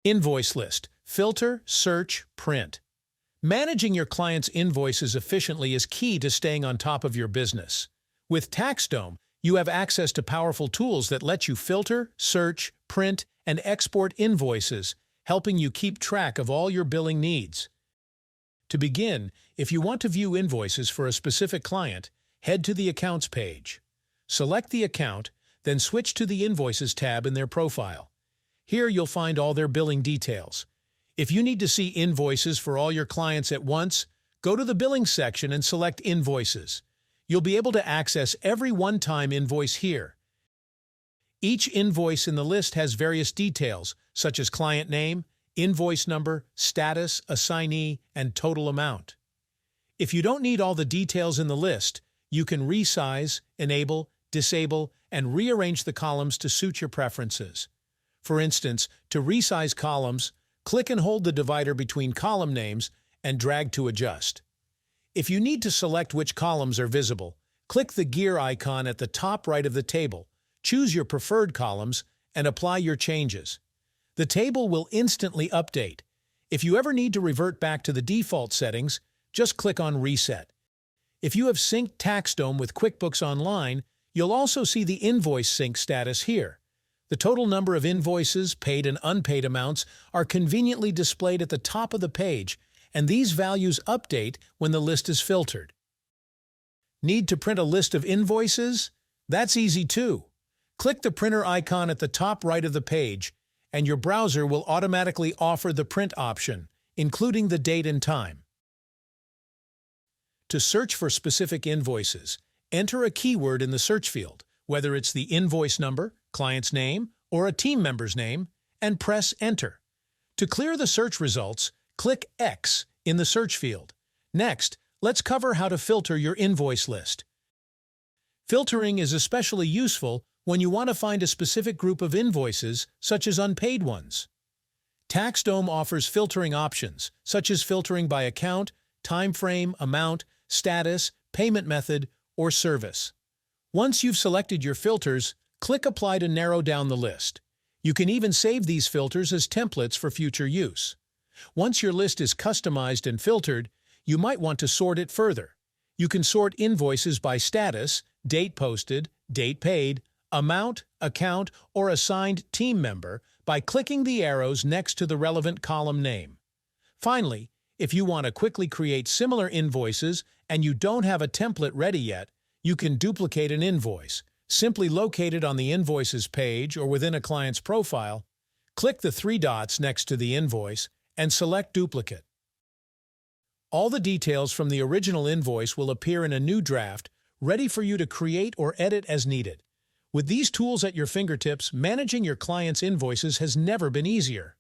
Invoice list. Filter, search, print. Managing your clients' invoices efficiently is key to staying on top of your business. With TaxDome, you have access to powerful tools that let you filter, search, print, and export invoices, helping you keep track of all your billing needs. To begin, if you want to view invoices for a specific client, head to the Accounts page. Select the account, then switch to the Invoices tab in their profile. Here you'll find all their billing details. If you need to see invoices for all your clients at once, go to the Billing section and select Invoices. You'll be able to access every one-time invoice here. Each invoice in the list has various details, such as client name, invoice number, status, assignee, and total amount. If you don't need all the details in the list, you can resize, enable, disable, and rearrange the columns to suit your preferences. For instance, to resize columns, click and hold the divider between column names and drag to adjust. If you need to select which columns are visible, click the gear icon at the top right of the table, choose your preferred columns, and apply your changes. The table will instantly update. If you ever need to revert back to the default settings, just click on Reset. If you have synced TaxDome with QuickBooks Online, you'll also see the invoice sync status here. The total number of invoices, paid and unpaid amounts, are conveniently displayed at the top of the page, and these values update when the list is filtered. Need to print a list of invoices? That's easy too. Click the printer icon at the top right of the page, and your browser will automatically offer the print option, including the date and time. To search for specific invoices, enter a keyword in the search field, whether it's the invoice number, client's name, or a team member's name, and press Enter. To clear the search results, click X in the search field. Next, let's cover how to filter your invoice list. Filtering is especially useful when you want to find a specific group of invoices, such as unpaid ones. TaxDome offers filtering options, such as filtering by account, time frame, amount, status, payment method, or service. Once you've selected your filters, click Apply to narrow down the list. You can even save these filters as templates for future use. Once your list is customized and filtered, you might want to sort it further. You can sort invoices by status, date posted, date paid, amount, account, or assigned team member by clicking the arrows next to the relevant column name. Finally, if you want to quickly create similar invoices and you don't have a template ready yet, you can duplicate an invoice. Simply locate it on the Invoices page or within a client's profile, click the three dots next to the invoice, and select Duplicate. All the details from the original invoice will appear in a new draft, ready for you to create or edit as needed. With these tools at your fingertips, managing your clients' invoices has never been easier.